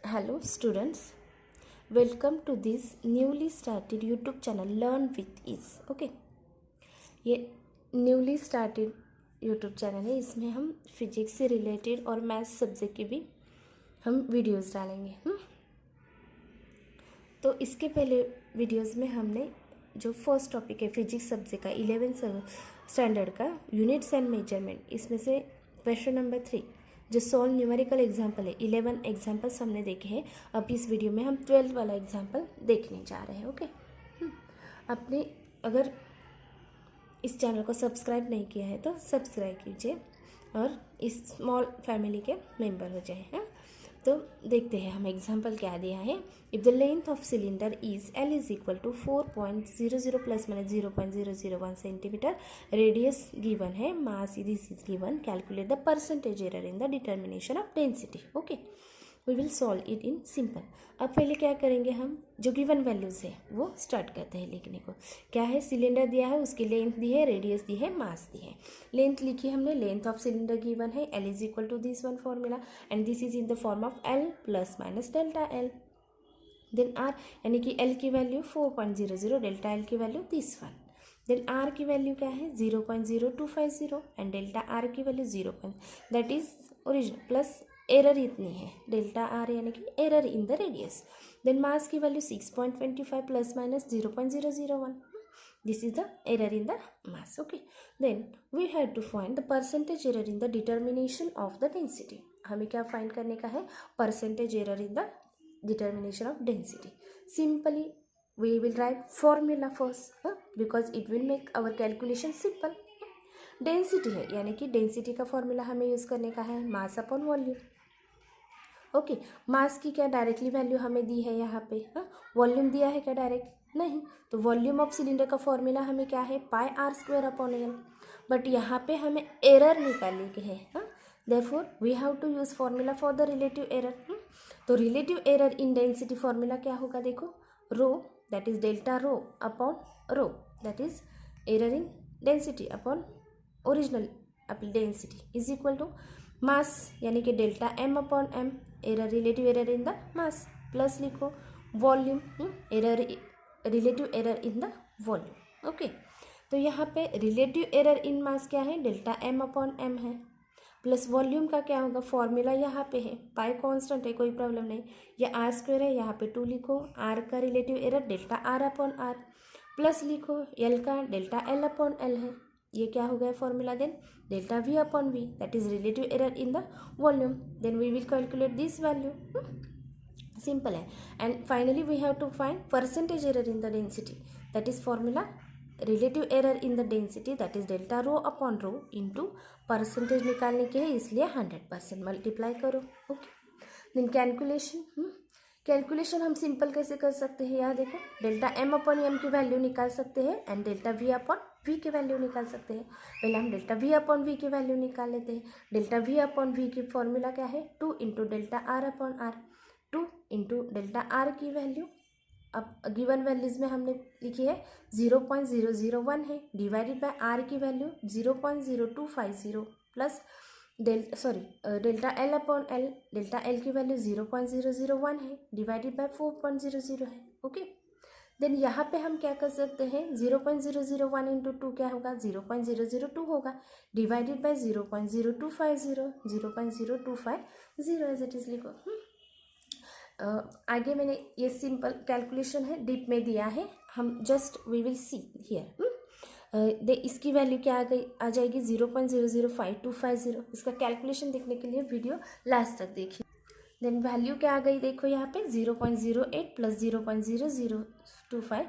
Hello students, welcome to this newly started YouTube channel Learn with Ease. Okay, ये newly started YouTube channel है। इसमें हम physics से related और maths subject के भी हम वीडियोस डालेंगे। तो इसके पहले वीडियोस में हमने जो फर्स्ट टॉपिक है फिजिक्स सब्जेक्ट का 11th स्टैंडर्ड का यूनिट्स एंड मेजरमेंट, इसमें से क्वेश्चन नंबर 3 जो सॉल्व न्यूमेरिकल एग्जाम्पल है 11 एग्जाम्पल्स हमने देखे हैं। अब इस वीडियो में हम 12 वाला एग्जाम्पल देखने जा रहे हैं। ओके, आपने अगर इस चैनल को सब्सक्राइब नहीं किया है तो सब्सक्राइब कीजिए और इस स्मॉल फैमिली के मेंबर हो जाए। हाँ, तो देखते हैं हम एग्जाम्पल क्या दिया है। If the length of cylinder is L is equal to 4.00 plus minus 0.001 centimetre, radius given है, mass this is given, calculate the percentage error in the determination of density. Okay, we will solve it in simple. अब पहले क्या करेंगे, हम जो given values है वो start करते हैं लिखने को। क्या है, सिलेंडर दिया है, उसकी लेंथ दी है, रेडियस दी है, मास दी है। लेंथ लिखी हमने, लेंथ ऑफ सिलेंडर गिवन है l is equal to this one formula and this is in the form of l plus minus delta l. Then r यानी कि एल की वैल्यू 4.00, डेल्टा एल की value this one. Then r की value क्या है 0.0250 and delta are की value 0. That is original plus error इतनी है, डेल्टा आर यानी कि error in the radius. Then mass की value 6.25 plus minus 0.001, this is the error in the mass. Okay, then we have to find the percentage error in the determination of the density. हमें क्या find करने का है, percentage error in the determination of density. Simply we will write formula first because it will make our calculation simple. Density है यानी कि density का formula हमें यूज़ करने का है मास अपॉन वॉल्यूम। ओके, मास की क्या डायरेक्टली वैल्यू हमें दी है यहाँ पे, वॉल्यूम दिया है क्या डायरेक्ट नहीं, तो वॉल्यूम ऑफ सिलेंडर का फॉर्मूला हमें क्या है pi r square upon l, but यहाँ पे हमें एरर निकालने के है। Therefore we have to use formula for the relative error. तो relative error in density formula क्या होगा, देखो, रो that is delta rho upon rho, that is error in density upon original density is equal to mass यानी कि delta m upon m, error relative error in the mass, plus लिखो volume, error relative error in the volume। Okay, तो यहाँ पे relative error in mass क्या है, delta m upon m है, plus volume का क्या होगा, फॉर्मूला यहाँ पे है, पाई कांस्टेंट है, कोई प्रॉब्लम नहीं, ये आर स्क्वायर है, यहाँ पे 2 लिखो, आर का relative error delta are upon r, plus लिखो एल का डेल्टा एल अपॉन एल है, ये क्या हो गया formula, then delta we upon v, that is relative error in the volume. Then we will calculate this value, simple है। And finally we have to find percentage error in the density, that is formula relative error in the density, that is delta rho upon rho into percentage निकालने के लिए इसलिए 100% multiply करो। Okay, then calculation हम simple कैसे कर सकते हैं, यहाँ देखो, डेल्टा एम अपॉन एम की वैल्यू निकाल सकते हैं and delta we upon V की वैल्यू निकाल सकते हैं। पहले हम डेल्टा वी अपॉन वी की वैल्यू निकाल लेते हैं। डेल्टा वी अपॉन वी की फॉर्मूला क्या है, 2 into delta are upon R, 2 into delta are की वैल्यू, अब गिवन वैल्यूज़ में हमने लिखी है 0.001 है, डिवाइडेड बाय आर की value 0.0250 plus delta l upon L, delta l की वैल्यू 0.001 है, डिवाइडेड बाय 4.00 है। ओके, देन यहाँ पे हम क्या कर सकते हैं, 0.001 इंटू 2 क्या होगा, 0.002 होगा, divided by 0.0250, 0.0250 as it is लिखो। आगे मैंने ये सिंपल कैलकुलेशन है डीप में दिया है, हम just we will see here. दे इसकी वैल्यू क्या आ जाएगी 0.005250। इसका कैलकुलेशन देखने के लिए वीडियो लास्ट तक देखिए। देन वैल्यू क्या आ गई, देखो यहाँ पे 0.08 plus 0.0025,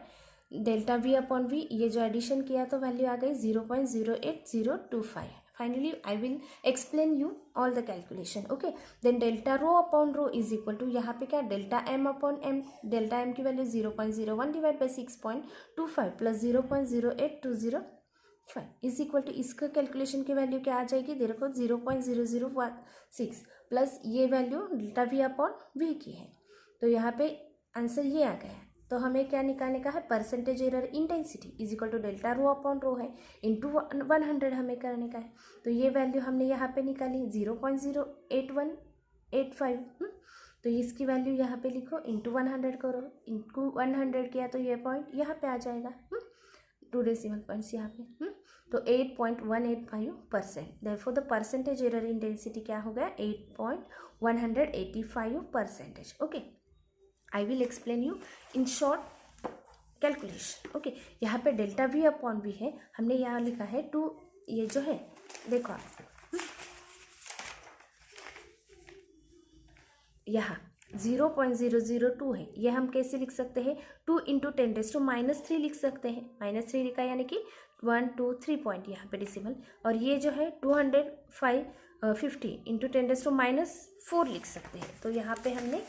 delta we upon v, ये जो एडिशन किया तो वैल्यू आ गई 0.08025। Finally I will explain you all the calculation. Okay, then delta rho upon rho is equal to, यहाँ पे क्या, delta M upon m, delta m की value 0.01 divide by 6.25 plus 0.08205 is equal to, इसका calculation की value क्या आ जाएगी, देखो 0.0016 प्लस ये value delta we upon V की है, तो यहाँ पे आंसर ये आ गया। तो हमें क्या निकालने का है, percentage error in density is equal to delta rho upon rho है इंटू 100 हमें करने का है, तो ये वैल्यू हमने यहाँ पे निकाली 0.08185। तो इसकी वैल्यू यहाँ पे लिखो, इंटू 100 करो, इंटू 100 किया तो ये पॉइंट यहाँ पे आ जाएगा, 2 डेसिमल पॉइंट्स यहाँ पे, तो 8.185%। Therefore the percentage error in density क्या हो गया, 8.185%। Okay, I will explain you in short calculation. Okay, यहाँ पे डेल्टा वी अपॉन वी है, हमने यहाँ लिखा है 2, ये जो है देखो आप, यहाँ 0.002 है, ये हम कैसे लिख सकते हैं, 2 इंटू 10⁻³ लिख सकते हैं, -3 लिखा यानी कि 1 2 3 पॉइंट यहाँ पे डेसिमल, और ये जो है 250 इंटू 10⁻⁴ लिख सकते हैं। तो यहाँ पे हमने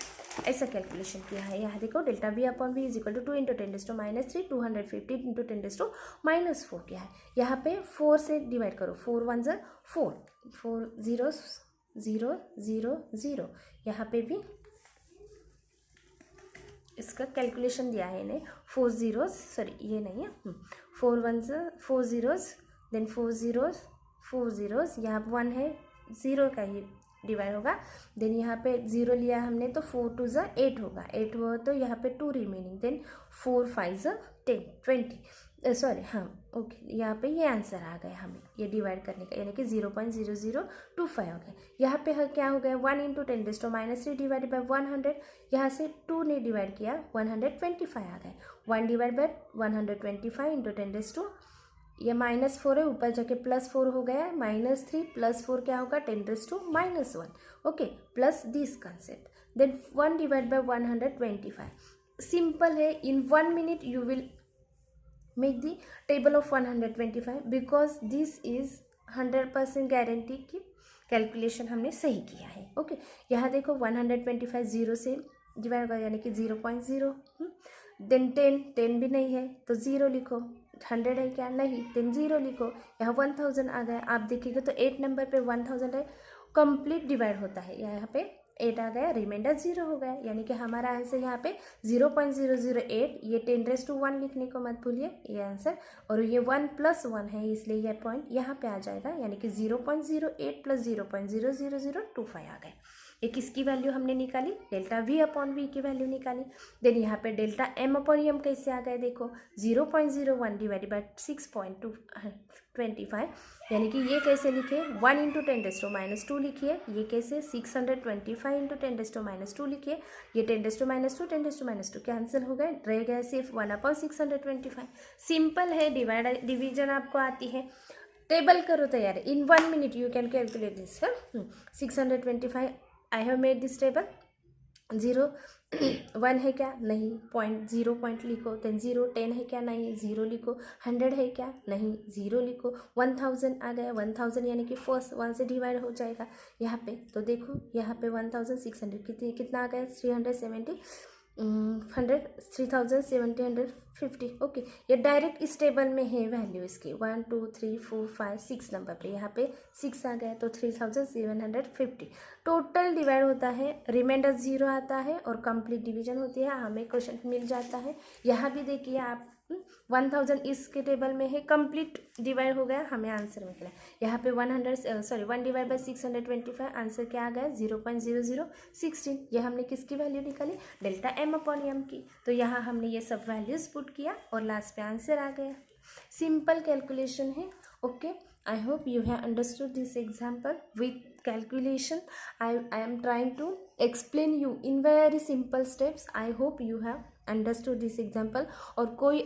ऐसा कैलकुलेशन किया है। यहाँ देखो delta we upon V is equal to 2 into 10⁻³ 250 into 10⁻⁴ किया है। यहाँ पे 4 से डिवाइड करो, 4 1 ज़ा 4, 4 0 0 0 0, यहाँ पे भी इसका कैलकुलेशन दिया है इन्हें, 4 zeros, सॉरी ये नहीं है, 4 1 4 zeros, देन 4 zeros 4 zeros, यहाँ पे 1 है, 0 का ही डिवाइड होगा, देन यहाँ पे 0 लिया हमने तो 4 2 ज़ा 8 होगा, 8 हुआ तो यहाँ पे 2 रिमेनिंग, देन 4 5 ज़ा 10 20, सॉरी हाँ ओके, यहाँ पे ये आंसर आ गया हमें ये डिवाइड करने का, यानी कि 0.0025 हो गया। यहाँ पे क्या हो गया, 1 इंटू 10⁻³ डिवाइड बाई 100, यहाँ से 2 ने डिवाइड किया 125 आ गया, 1 डिवाइड बाई 125 इंटू 10⁻, ये -4 है, ऊपर जाके +4 हो गया, -3 +4 क्या होगा 10⁻⁻1, okay, plus this concept, then 1 divide by 125। Simple है, in 1 minute you will make the table of 125 because this is 100% guarantee की कैलकुलेशन हमने सही किया है। ओके, यहाँ देखो 125 0 से डिवाइड होगा यानी कि 0.0, देन 10 भी नहीं है तो 0 लिखो, 100 है क्या, नहीं, देन 0 लिखो, यहाँ 1000 आ गया, आप देखिएगा तो 8 नंबर पे 1000 है, कंप्लीट डिवाइड होता है, यहाँ पे 8 आ गया, रिमाइंडर 0 हो गया, यानी कि हमारा आंसर यहाँ पे 0.008, ये 10⁻1 लिखने को मत भूलिए, ये आंसर, और ये 1 + 1 है इसलिए यह पॉइंट यहाँ पे आ जाएगा, यानी कि 0.08 + 0.00025 आ गए। ये किसकी वैल्यू हमने निकाली, डेल्टा वी अपॉन वी की वैल्यू निकाली। देन यहाँ पे डेल्टा एम अपॉन एम कैसे आ गए, देखो 0.01 डिवाइडेड बाई 6.25, यानी कि ये कैसे लिखे, 1 इंटू 10⁻² लिखिए, ये कैसे 625 इंटू 10⁻² लिखिए, ये 10⁻², 10⁻² कैंसिल हो गए, रह गया सिर्फ 1/625। सिंपल है, डिवाइड डिवीजन आपको आती है, टेबल करो तैयार, इन 1 minute you can calculate this. 625 I have made this table. 0 1 है क्या, नहीं, 0 पॉइंट लिखो, देन 0 10 है क्या, नहीं, 0 लिखो, 100 है क्या, नहीं, 0 लिखो, 1000 आ गया, 1000 यानी कि फर्स्ट 1 से डिवाइड हो जाएगा यहाँ पे, तो देखो यहाँ पे 1600 कितना आ गया, 3750। ओके, ये डायरेक्ट इस टेबल में है वैल्यू इसकी, 1 2 3 4 5 6 नंबर पे, यहाँ पे 6 आ गया तो 3750 टोटल डिवाइड होता है, रिमाइंडर 0 आता है और कंप्लीट डिवीजन होती है, हमें क्वेश्चन मिल जाता है। यहाँ भी देखिए आप 1000 इसके टेबल में है, कंप्लीट डिवाइड हो गया, हमें आंसर मिला। यहाँ पे 1 डिवाइड बाई 625, आंसर क्या आ गया 0.0016। ये हमने किसकी वैल्यू निकाली, डेल्टा एम अपॉन एम की। तो यहाँ हमने ये सब वैल्यूज पुट किया और लास्ट पे आंसर आ गया। सिंपल कैलकुलेशन है। Okay, I hope you have understood this example with calculation. I am trying to explain you in very simple steps. I hope you have understood this example. और कोई